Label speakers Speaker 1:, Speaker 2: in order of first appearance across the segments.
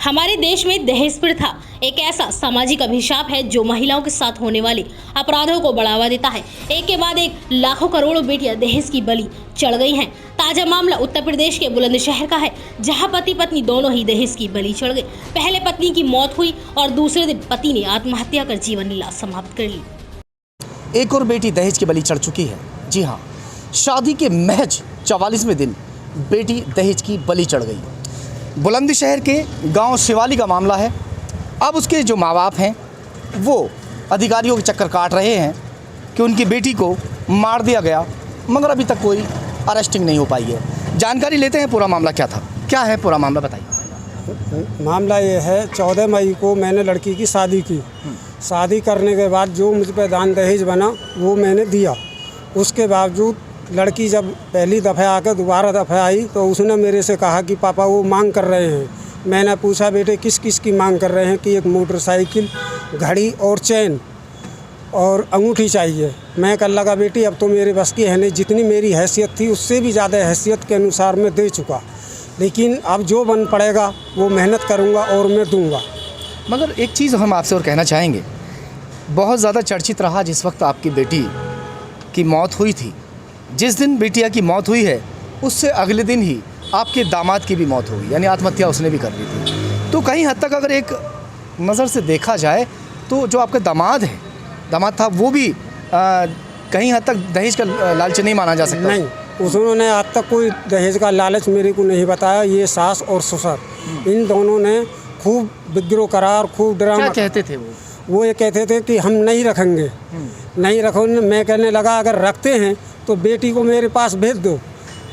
Speaker 1: हमारे देश में दहेज प्रथा एक ऐसा सामाजिक अभिशाप है जो महिलाओं के साथ होने वाले अपराधों को बढ़ावा देता है। एक के बाद एक लाखों करोड़ों बेटियां दहेज की बलि चढ़ गई हैं। ताजा मामला उत्तर प्रदेश के बुलंदशहर का है, जहां पति पत्नी दोनों ही दहेज की बलि चढ़ गए। पहले पत्नी की मौत हुई और दूसरे दिन पति ने आत्महत्या कर जीवन लीला समाप्त कर ली।
Speaker 2: एक और बेटी दहेज की बलि चढ़ चुकी है। जी हाँ, शादी के महज 44वें दिन बेटी दहेज की बलि चढ़ गई। बुलंदशहर के गांव शिवाली का मामला है। अब उसके जो माँ बाप हैं वो अधिकारियों के चक्कर काट रहे हैं कि उनकी बेटी को मार दिया गया, मगर अभी तक कोई अरेस्टिंग नहीं हो पाई है। जानकारी लेते हैं पूरा मामला क्या था। क्या है पूरा मामला, बताइए।
Speaker 3: मामला ये है, 14 मई को मैंने लड़की की शादी की। शादी करने के बाद जो मुझ पर दान दहेज बना वो मैंने दिया। उसके बावजूद लड़की जब पहली दफ़ा आकर दोबारा दफ़ा आई तो उसने मेरे से कहा कि पापा वो मांग कर रहे हैं। मैंने पूछा बेटे किस किस की मांग कर रहे हैं, कि एक मोटरसाइकिल, घड़ी और चैन और अंगूठी चाहिए। मैं कह लगा बेटी अब तो मेरे बस की है नहीं, जितनी मेरी हैसियत थी उससे भी ज़्यादा हैसियत के अनुसार मैं दे चुका, लेकिन अब जो बन पड़ेगा वो मेहनत करूँगा और मैं दूँगा।
Speaker 2: मगर एक चीज़ हम आपसे और कहना चाहेंगे, बहुत ज़्यादा चर्चित रहा जिस वक्त आपकी बेटी की मौत हुई थी। जिस दिन बेटिया की मौत हुई है उससे अगले दिन ही आपके दामाद की भी मौत हो गई, यानी आत्महत्या उसने भी कर ली थी। तो कहीं हद तक अगर एक नज़र से देखा जाए तो जो आपका दामाद था वो भी कहीं हद तक दहेज का लालच नहीं माना जा सकता।
Speaker 3: नहीं, उन्होंने आज तक कोई दहेज का लालच मेरे को नहीं बताया। ये सास और ससुर इन दोनों ने खूब विद्रोह करा और खूब ड्रामा।
Speaker 2: क्या कहते थे
Speaker 3: वो ये कहते थे कि हम नहीं रखेंगे, नहीं रखोगे। मैं कहने लगा अगर रखते हैं तो बेटी को मेरे पास भेज दो।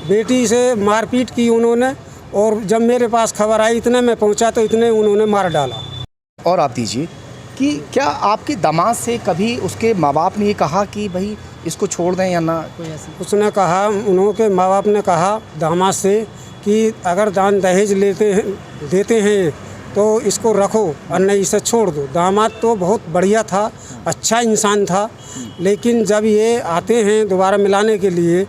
Speaker 3: बेटी से मारपीट की उन्होंने, और जब मेरे पास खबर आई इतने में पहुंचा तो इतने उन्होंने मार डाला।
Speaker 2: और आप दीजिए कि क्या आपके दामाद से कभी उसके माँ बाप ने ये कहा कि भाई इसको छोड़ दें या ना, कोई ऐसी?
Speaker 3: उसने कहा, उन्होंने माँ बाप ने कहा दामाद से कि अगर दान दहेज देते हैं तो इसको रखो और नहीं इसे छोड़ दो। दामाद तो बहुत बढ़िया था, अच्छा इंसान था, लेकिन जब ये आते हैं दोबारा मिलाने के लिए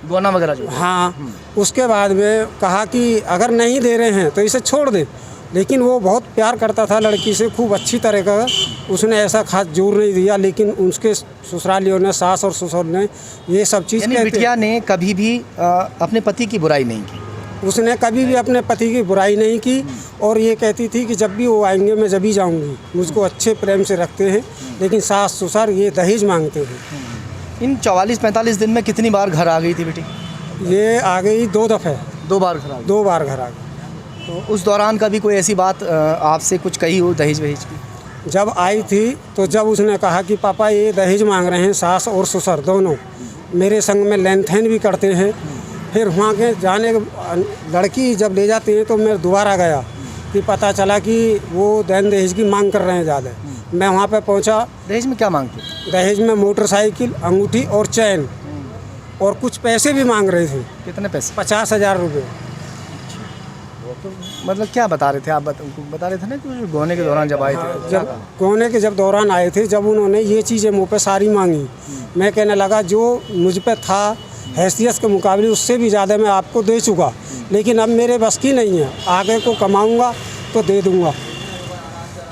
Speaker 2: गोना वगैरह जो,
Speaker 3: हाँ, उसके बाद में कहा कि अगर नहीं दे रहे हैं तो इसे छोड़ दें। लेकिन वो बहुत प्यार करता था लड़की से, खूब अच्छी तरह का। उसने ऐसा खास जोर नहीं दिया, लेकिन उसके ससुरालियों ने, सास और ससुर ने ये सब चीज़,
Speaker 2: बिटिया ने कभी भी अपने पति की बुराई नहीं की।
Speaker 3: उसने कभी भी अपने पति की बुराई नहीं की, और ये कहती थी कि जब भी वो आएंगे मैं जब भी जाऊंगी। मुझको अच्छे प्रेम से रखते हैं, लेकिन सास ससुर ये दहेज मांगते हैं।
Speaker 2: इन 44-45 दिन में कितनी बार घर आ गई थी बेटी?
Speaker 3: ये आ गई 2 दफ़े।
Speaker 2: 2 बार घर आ गई?
Speaker 3: 2 बार घर आ गई।
Speaker 2: तो उस दौरान कभी कोई ऐसी बात आपसे कुछ कही हो दहेज वहेज की?
Speaker 3: जब आई थी तो जब उसने कहा कि पापा ये दहेज मांग रहे हैं, सास और ससुर दोनों मेरे संग में लेन देन भी करते हैं। फिर वहाँ के जाने लड़की जब ले जाती हैं तो मैं दोबारा गया कि पता चला कि वो दहेज की मांग कर रहे हैं ज़्यादा। मैं वहाँ पे पहुँचा।
Speaker 2: दहेज में क्या मांगते?
Speaker 3: दहेज में मोटरसाइकिल, अंगूठी और चैन, और कुछ पैसे भी मांग रहे थे।
Speaker 2: कितने पैसे?
Speaker 3: 50,000 रुपये।
Speaker 2: तो मतलब क्या बता रहे थे आप? बता रहे थे ना कि गोने के दौरान जब आए थे,
Speaker 3: जब गोने के दौरान आए थे, जब उन्होंने ये चीज़ें मुँह पे सारी मांगी, मैं कहने लगा जो मुझ पे था हैसियत के मुकाबले उससे भी ज़्यादा मैं आपको दे चुका, लेकिन अब मेरे बस की नहीं है, आगे को कमाऊँगा तो दे दूँगा।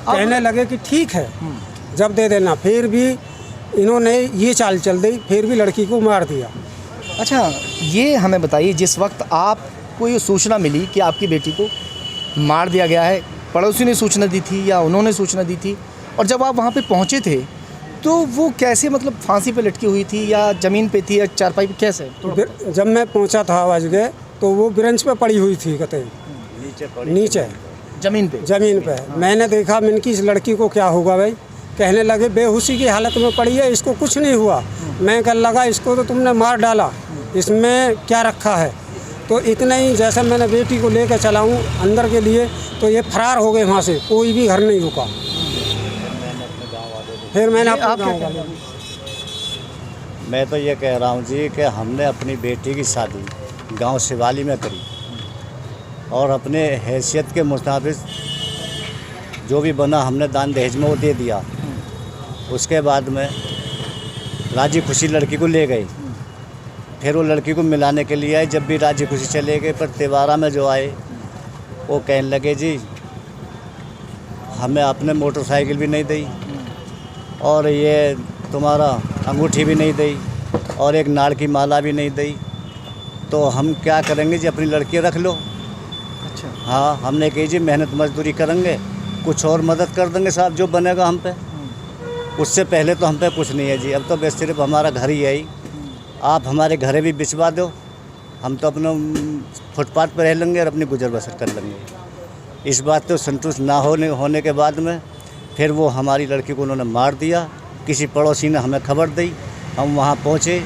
Speaker 3: कहने लगे कि ठीक है जब दे देना। फिर भी इन्होंने ये चाल चल दी, फिर भी लड़की को मार दिया।
Speaker 2: अच्छा, ये हमें बताइए, जिस वक्त आपको ये सूचना मिली कि आपकी बेटी को मार दिया गया है, पड़ोसी ने सूचना दी थी या उन्होंने सूचना दी थी, और जब आप वहाँ पे पहुँचे थे तो वो कैसे, मतलब फांसी पे लटकी हुई थी या ज़मीन पे थी या चारपाई पे, कैसे?
Speaker 3: तो जब मैं पहुँचा था आवाज़ गए तो वो ब्रेंच पे पड़ी हुई थी, कहते नीचे
Speaker 2: ज़मीन पे।
Speaker 3: मैंने देखा, मैंने कि इस लड़की को क्या होगा भाई। कहने लगे बेहोशी की हालत में पड़ी है, इसको कुछ नहीं हुआ। मैं कह लगा इसको तो तुमने मार डाला, इसमें क्या रखा है। तो इतने ही जैसे मैंने बेटी को लेकर चला हूँ अंदर के लिए तो ये फरार हो गए वहाँ से, कोई भी घर नहीं रुका। फिर मैंने
Speaker 4: मैं तो ये कह रहा हूँ जी कि हमने अपनी बेटी की शादी गांव शिवाली में करी, और अपने हैसियत के मुताबिक जो भी बना हमने दान दहेज में वो दे दिया। उसके बाद में राजी खुशी लड़की को ले गई। फिर वो लड़की को मिलाने के लिए आए। जब भी राजी खुशी चले गए, पर तिवारा में जो आए वो कहने लगे जी हमें अपने मोटरसाइकिल भी नहीं दी और ये तुम्हारा अंगूठी भी नहीं दी और एक नाड़ की माला भी नहीं दी। तो हम क्या करेंगे जी, अपनी लड़की रख लो।
Speaker 2: अच्छा।
Speaker 4: हाँ, हमने कही जी मेहनत मजदूरी करेंगे, कुछ और मदद कर देंगे साहब जो बनेगा हम पे। उससे पहले तो हम पे कुछ नहीं है जी, अब तो बस सिर्फ हमारा घर ही है ही। आप हमारे घरे भी बिचवा दो, हम तो अपना फुटपाथ पर रह लेंगे और अपनी गुजर बसर कर लेंगे। इस बात तो संतुष्ट ना होने के बाद में फिर वो हमारी लड़की को उन्होंने मार दिया। किसी पड़ोसी ने हमें खबर दी, हम वहाँ पहुँचे,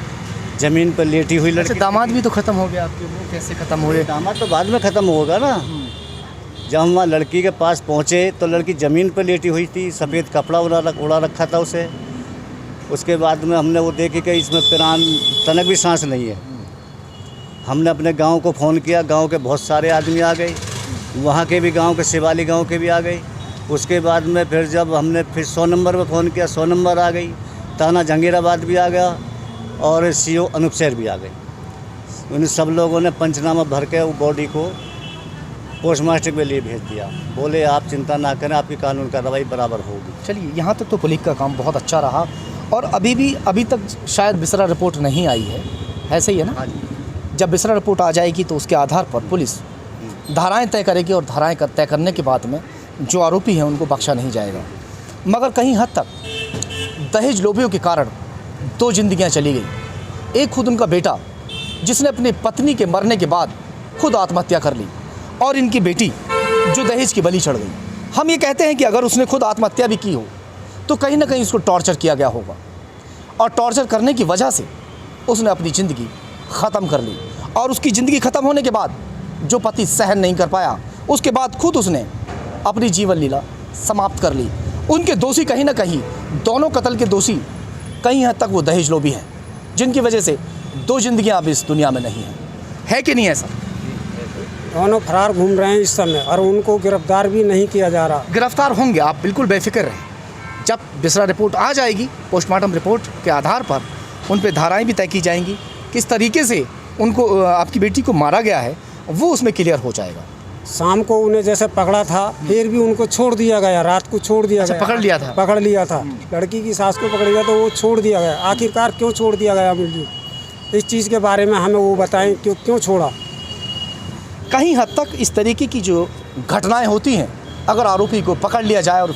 Speaker 4: ज़मीन पर लेटी हुई लड़की।
Speaker 2: अच्छा, दामाद भी तो ख़त्म हो गया आपके, वो कैसे ख़त्म हुए?
Speaker 4: दामाद तो बाद में ख़त्म होगा ना। जब हम वहाँ लड़की के पास पहुँचे तो लड़की ज़मीन पर लेटी हुई थी, सफ़ेद कपड़ा उड़ा रखा था उसे। उसके बाद में हमने वो देखी कि इसमें प्राण तनक भी सांस नहीं है। हमने अपने गांव को फ़ोन किया, गांव के बहुत सारे आदमी आ गए, वहाँ के भी गांव के शिवाली गांव के भी आ गए। उसके बाद में फिर जब हमने फिर 100 नंबर पर फ़ोन किया, 100 नंबर आ गई, थाना जहांगीराबाद भी आ गया और CO अनूपशहर भी आ गए। उन सब लोगों ने पंचनामा भर के वो बॉडी को पोस्टमास्टर के लिए भेज दिया। बोले आप चिंता ना करें, आपकी कानून कार्रवाई बराबर होगी।
Speaker 2: चलिए, यहाँ तक तो पुलिस का काम बहुत अच्छा रहा और अभी तक शायद बिसरा रिपोर्ट नहीं आई है, ऐसे ही है ना?
Speaker 4: हाँ जी।
Speaker 2: जब बिसरा रिपोर्ट आ जाएगी तो उसके आधार पर पुलिस धाराएं तय करेगी और धाराएं तय करने के बाद में जो आरोपी हैं उनको बख्शा नहीं जाएगा। मगर कहीं हद तक दहेज लोभियों के कारण 2 जिंदगियां चली गई। एक खुद उनका बेटा जिसने अपनी पत्नी के मरने के बाद खुद आत्महत्या कर ली और इनकी बेटी जो दहेज की बलि चढ़ गई। हम ये कहते हैं कि अगर उसने खुद आत्महत्या भी की हो तो कहीं ना कहीं उसको टॉर्चर किया गया होगा और टॉर्चर करने की वजह से उसने अपनी ज़िंदगी ख़त्म कर ली और उसकी ज़िंदगी ख़त्म होने के बाद जो पति सहन नहीं कर पाया, उसके बाद खुद उसने अपनी जीवन लीला समाप्त कर ली। उनके दोषी कहीं ना कहीं, दोनों कत्ल के दोषी कहीं हद तक वो दहेज लोभी हैं, जिनकी वजह से 2 जिंदगियां अब इस दुनिया में नहीं हैं। है कि नहीं ऐसा?
Speaker 3: दोनों फरार घूम रहे हैं इस समय और उनको गिरफ्तार भी नहीं किया जा रहा।
Speaker 2: गिरफ्तार होंगे, आप बिल्कुल बेफिक्र रहें। जब बिसरा रिपोर्ट आ जाएगी, पोस्टमार्टम रिपोर्ट के आधार पर उन पर धाराएँ भी तय की जाएंगी, किस तरीके से उनको आपकी बेटी को मारा गया है वो उसमें क्लियर हो जाएगा।
Speaker 3: शाम को उन्हें जैसे पकड़ा था फिर भी उनको छोड़ दिया गया, रात को छोड़ दिया गया।
Speaker 2: पकड़ लिया था?
Speaker 3: पकड़ लिया था, लड़की की सास को पकड़ लिया तो वो छोड़ दिया गया। आखिरकार क्यों छोड़ दिया गया मुझे इस चीज़ के बारे में हमें वो बताएं, क्यों छोड़ा।
Speaker 2: कहीं हद तक इस तरीके की जो घटनाएं होती हैं, अगर आरोपी को पकड़ लिया जाए और